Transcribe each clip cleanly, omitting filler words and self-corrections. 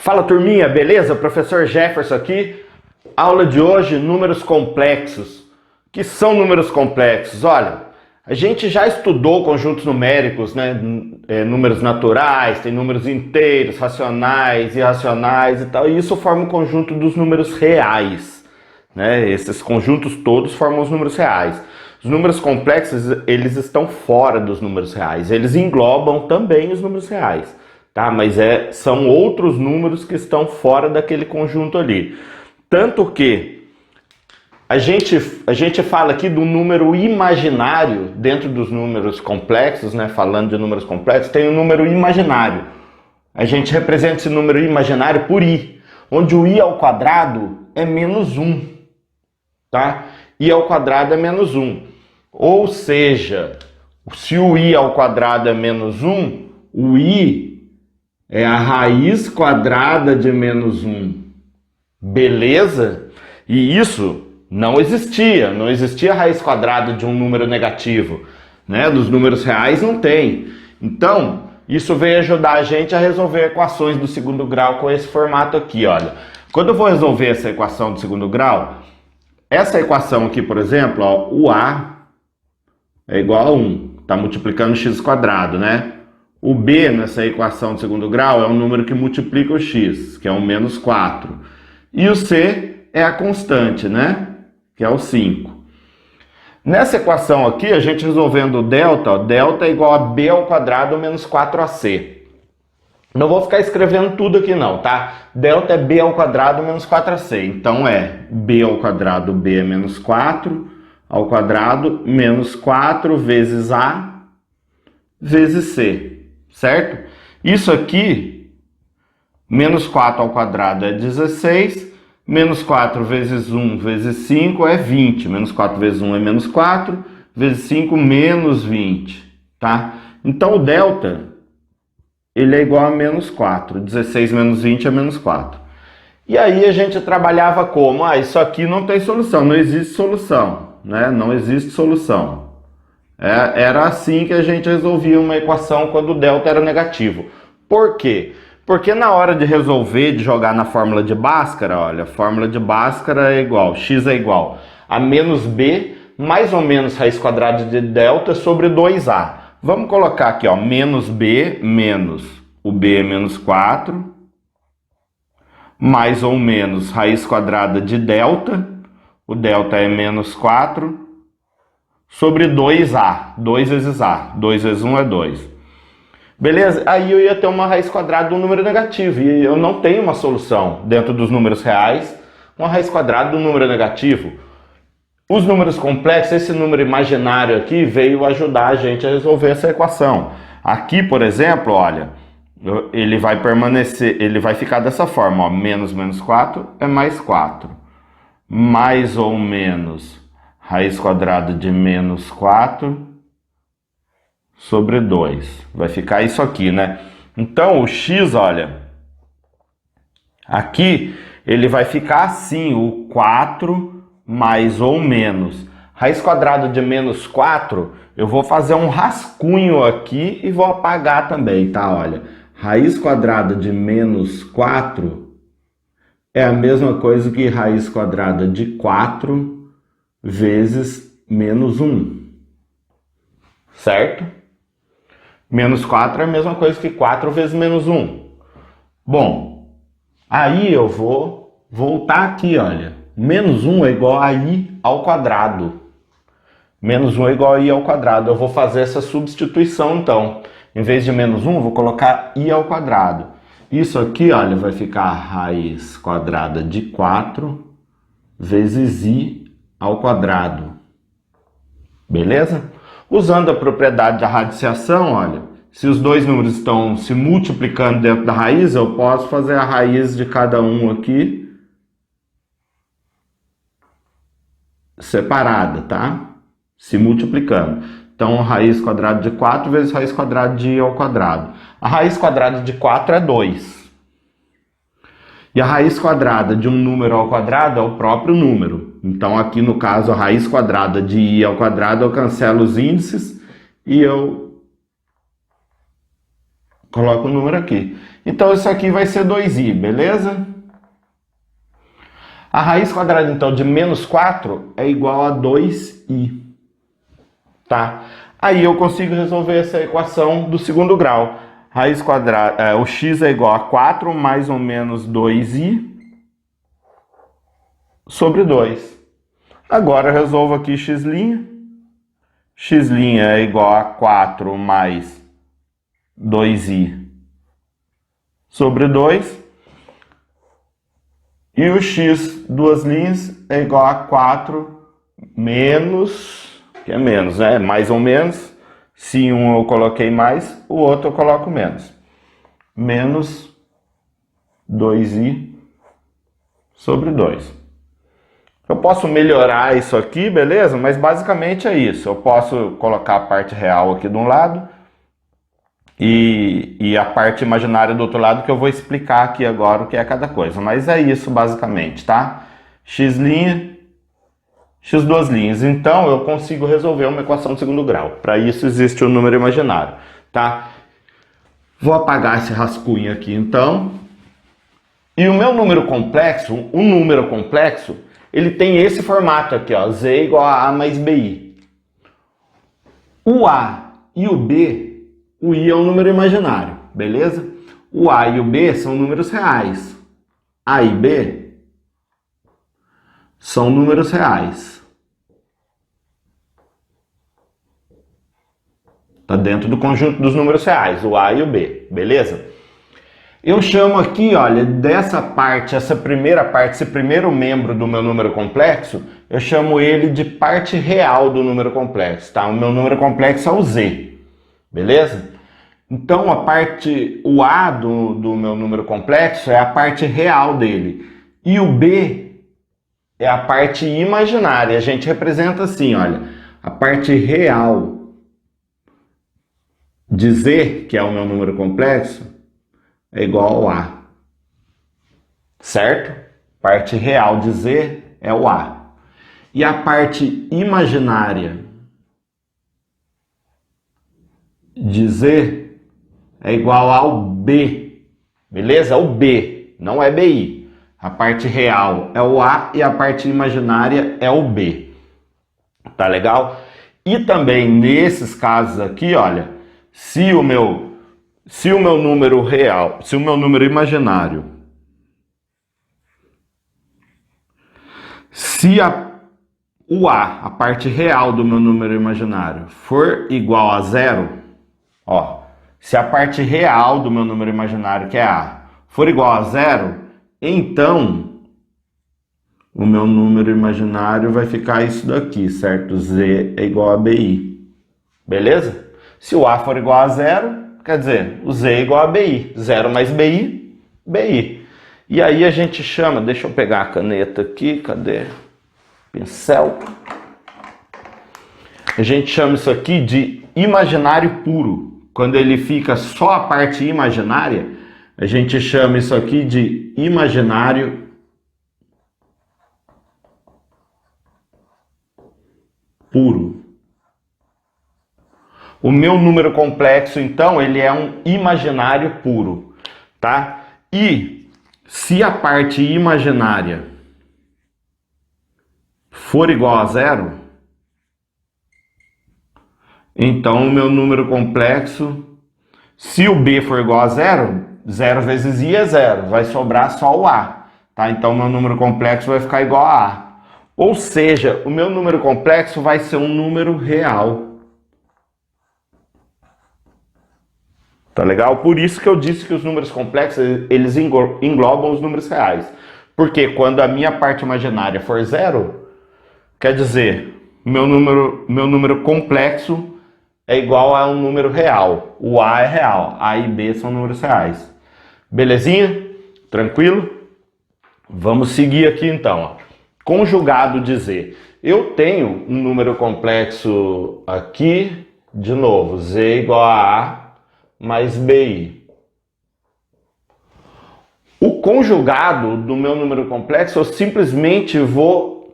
Fala turminha, beleza? Professor Jefferson aqui. Aula de hoje, números complexos. O que são números complexos? Olha, a gente já estudou conjuntos numéricos, né? Números naturais, tem números inteiros, racionais, irracionais e tal. E isso forma o conjunto dos números reais, né? Esses conjuntos todos formam os números reais. Os números complexos, eles estão fora dos números reais. Eles englobam também os números reais, tá? Mas são outros números que estão fora daquele conjunto ali. Tanto que a gente fala aqui do número imaginário dentro dos números complexos, né? Falando de números complexos, tem o número imaginário. A gente representa esse número imaginário por i, onde o i ao quadrado é menos 1, tá? I ao quadrado é menos 1. Ou seja, se o i ao quadrado é menos 1, o i é a raiz quadrada de menos 1. Beleza? E isso não existia raiz quadrada de um número negativo, né? Dos números reais não tem. Então, isso veio ajudar a gente a resolver equações do segundo grau com esse formato aqui, olha. Quando eu vou resolver essa equação do segundo grau, essa equação aqui, por exemplo, ó, o a é igual a 1, está multiplicando x quadrado, né? O b nessa equação do segundo grau é um número que multiplica o x, que é um menos 4. E o c é a constante, né? Que é o 5. Nessa equação aqui, a gente resolvendo o delta, ó, delta é igual a b ao quadrado menos 4ac. Não vou ficar escrevendo tudo aqui não, tá? Delta é b ao quadrado menos 4ac. Então é b ao quadrado, b é menos 4, ao quadrado menos 4 vezes a vezes c, certo? Isso aqui, menos 4 ao quadrado é 16, menos 4 vezes 1 vezes 5 é 20. Menos 4 vezes 1 é menos 4, vezes 5 menos 20, tá? Então o delta, ele é igual a menos 4. 16 menos 20 é menos 4. E aí a gente trabalhava como? Ah, isso aqui não tem solução, não existe solução, né? Não existe solução. Era assim que a gente resolvia uma equação quando o delta era negativo. Por quê? Porque na hora de resolver, de jogar na fórmula de Bhaskara, olha, a fórmula de Bhaskara é igual, x é igual a menos b, mais ou menos raiz quadrada de delta sobre 2a. Vamos colocar aqui, ó, menos b menos o b é menos 4, mais ou menos raiz quadrada de delta, o delta é menos 4, sobre 2a, 2 vezes a, 2 vezes 1 é 2. Beleza? Aí eu ia ter uma raiz quadrada de um número negativo, e eu não tenho uma solução dentro dos números reais, uma raiz quadrada de um número negativo. Os números complexos, esse número imaginário aqui, veio ajudar a gente a resolver essa equação. Aqui, por exemplo, olha, ele vai permanecer, ele vai ficar dessa forma, ó, menos 4 é mais 4. Mais ou menos raiz quadrada de menos 4 sobre 2. Vai ficar isso aqui, né? Então, o x, olha, aqui ele vai ficar assim, o 4 mais ou menos. Raiz quadrada de menos 4, eu vou fazer um rascunho aqui e vou apagar também, tá? Olha, raiz quadrada de menos 4 é a mesma coisa que raiz quadrada de 4 vezes menos 1, certo? Menos 4 é a mesma coisa que 4 vezes menos 1. Bom, aí eu vou voltar aqui, olha. Menos 1 é igual a i ao quadrado. Menos 1 é igual a i ao quadrado. Eu vou fazer essa substituição, então. Em vez de menos 1, eu vou colocar i ao quadrado. Isso aqui, olha, vai ficar raiz quadrada de 4 vezes i ao quadrado. Beleza? Usando a propriedade da radiciação, olha, se os dois números estão se multiplicando dentro da raiz, eu posso fazer a raiz de cada um aqui separada, tá? Se multiplicando. Então, raiz quadrada de 4 vezes raiz quadrada de i ao quadrado. A raiz quadrada de 4 é 2. E a raiz quadrada de um número ao quadrado é o próprio número. Então, aqui no caso, a raiz quadrada de i ao quadrado, eu cancelo os índices e eu Coloco o número aqui. Então isso aqui vai ser 2i, beleza? A raiz quadrada, então, de menos 4 é igual a 2i. Tá? Aí eu consigo resolver essa equação do segundo grau. Raiz quadrada, o x é igual a 4 mais ou menos 2i sobre 2. Agora eu resolvo aqui x'. X' é igual a 4 mais 2i sobre 2. E o x duas linhas é igual a 4 menos, que é menos, né? Mais ou menos. Se um eu coloquei mais, o outro eu coloco menos. Menos 2i sobre 2. Eu posso melhorar isso aqui, beleza? Mas basicamente é isso. Eu posso colocar a parte real aqui de um lado e a parte imaginária do outro lado, que eu vou explicar aqui agora o que é cada coisa. Mas é isso basicamente, tá? X', x duas linhas. Então eu consigo resolver uma equação de segundo grau. Para isso existe o número imaginário, tá? Vou apagar esse rascunho aqui então. E o meu número complexo, ele tem esse formato aqui, ó, z igual a mais bi. O a e o b, o i é um número imaginário, beleza? O a e o b são números reais. A e b são números reais. Tá dentro do conjunto dos números reais, o a e o b, beleza? Eu chamo aqui, olha, dessa parte, essa primeira parte, esse primeiro membro do meu número complexo, eu chamo ele de parte real do número complexo, tá? O meu número complexo é o z, beleza? Então, o a do meu número complexo é a parte real dele. E o b é a parte imaginária. A gente representa assim, olha, a parte real de z, que é o meu número complexo, é igual ao A, certo? Parte real de Z é o A. E a parte imaginária de Z é igual ao B, beleza? O B, não é BI. A parte real é o A e a parte imaginária é o B. Tá legal? E também nesses casos aqui, olha, se o meu número real, se o meu número imaginário, se o A, a parte real do meu número imaginário, for igual a zero, ó, se a parte real do meu número imaginário, que é A, for igual a zero, então o meu número imaginário vai ficar isso daqui, certo? Z é igual a BI, beleza? Se o A for igual a zero, quer dizer, o z é igual a bi. 0 mais bi, bi. E aí a gente chama, deixa eu pegar a caneta aqui, cadê? Pincel. A gente chama isso aqui de imaginário puro. Quando ele fica só a parte imaginária, a gente chama isso aqui de imaginário puro. O meu número complexo, então, ele é um imaginário puro, tá? E se a parte imaginária for igual a zero, então o meu número complexo, se o B for igual a zero, 0 vezes I é 0, vai sobrar só o A, tá? Então o meu número complexo vai ficar igual a A. Ou seja, o meu número complexo vai ser um número real. Tá legal? Por isso que eu disse que os números complexos, eles englobam os números reais. Porque quando a minha parte imaginária for zero, quer dizer, meu número complexo é igual a um número real. O A é real, A e B são números reais. Belezinha? Tranquilo? Vamos seguir aqui então. Ó. Conjugado de Z. Eu tenho um número complexo aqui, de novo, Z igual a A mais BI. O conjugado do meu número complexo, eu simplesmente vou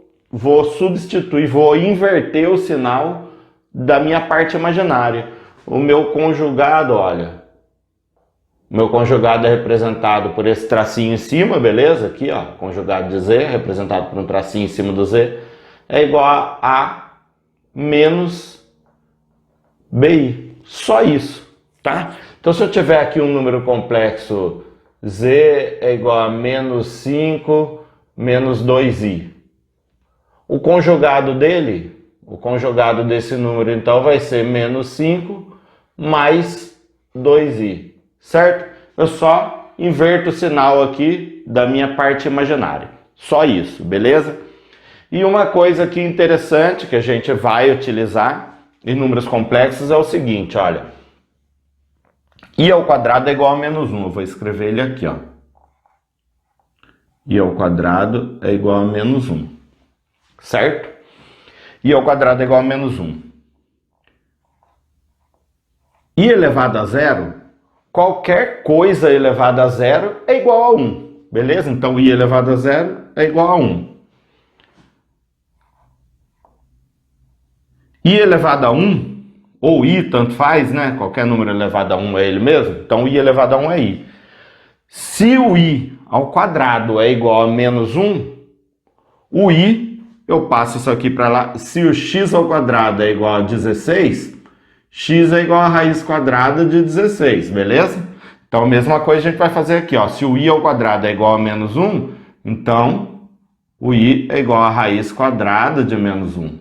substituir, vou inverter o sinal da minha parte imaginária. O meu conjugado, olha, Meu conjugado é representado por esse tracinho em cima, beleza? Aqui, ó, conjugado de Z, representado por um tracinho em cima do Z, é igual a menos BI. Só isso, tá? Então, se eu tiver aqui um número complexo, Z é igual a menos 5 menos 2i. O conjugado dele, o conjugado desse número, então, vai ser menos 5 mais 2i. Certo? Eu só inverto o sinal aqui da minha parte imaginária. Só isso, beleza? E uma coisa aqui interessante que a gente vai utilizar em números complexos é o seguinte, olha. I ao quadrado é igual a menos 1. Eu vou escrever ele aqui, ó. I ao quadrado é igual a menos 1. Certo? I ao quadrado é igual a menos 1. I elevado a zero... Qualquer coisa elevada a zero é igual a 1, beleza? Então, i elevado a zero é igual a 1. I elevado a 1, ou i, tanto faz, né? Qualquer número elevado a 1 é ele mesmo. Então, i elevado a 1 é i. Se o i ao quadrado é igual a menos 1, o i, eu passo isso aqui para lá. Se o x ao quadrado é igual a 16... x é igual a raiz quadrada de 16, beleza? Então, a mesma coisa a gente vai fazer aqui, ó. Se o i ao quadrado é igual a menos 1, então, o i é igual a raiz quadrada de menos 1.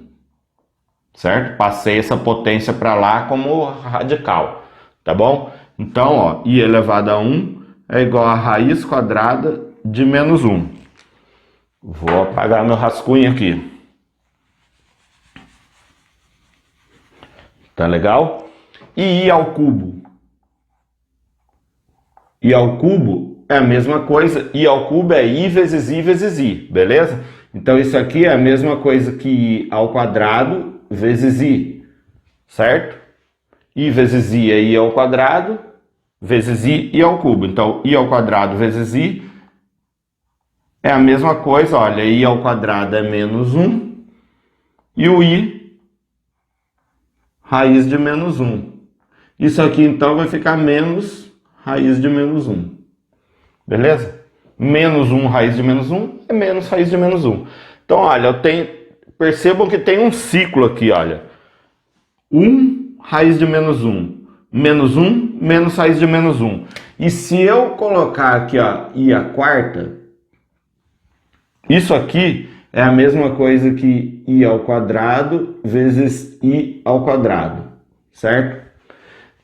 Certo? Passei essa potência para lá como radical, tá bom? Então, ó, i elevado a 1 é igual a raiz quadrada de menos 1. Vou apagar meu rascunho aqui. Tá legal? E i ao cubo? I ao cubo é a mesma coisa. I ao cubo é i vezes i, beleza? Então isso aqui é a mesma coisa que i ao quadrado vezes i, certo? I vezes i é i ao quadrado vezes i ao cubo. Então i ao quadrado vezes i é a mesma coisa, olha, i ao quadrado é menos 1 e o i raiz de menos 1. Isso aqui, então, vai ficar menos raiz de menos 1. Beleza? Menos 1 raiz de menos 1 é menos raiz de menos 1. Então, olha, eu tenho... Percebam que tem um ciclo aqui, olha. 1 raiz de menos 1. Menos 1, menos raiz de menos 1. E se eu colocar aqui, ó, i à quarta, isso aqui é a mesma coisa que i ao quadrado vezes i ao quadrado, certo?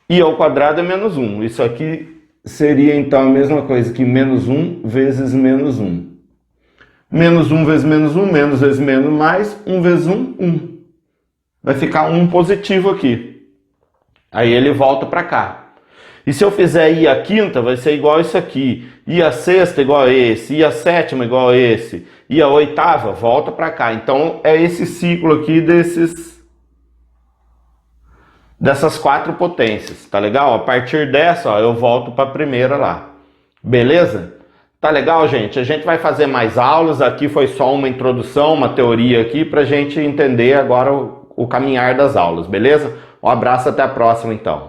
I ao quadrado é menos 1. Isso aqui seria, então, a mesma coisa que menos 1 vezes menos 1. Menos 1 vezes menos 1, menos vezes menos mais, 1 vezes 1, 1. Vai ficar 1 positivo aqui. Aí ele volta para cá. E se eu fizer i à quinta, vai ser igual a isso aqui. I à sexta igual a esse. I à sétima igual a esse. I à oitava, volta para cá. Então, é esse ciclo aqui dessas 4 potências. Tá legal? A partir dessa, ó, eu volto para a primeira lá. Beleza? Tá legal, gente? A gente vai fazer mais aulas. Aqui foi só uma introdução, uma teoria aqui, para a gente entender agora o caminhar das aulas. Beleza? Um abraço, até a próxima, então.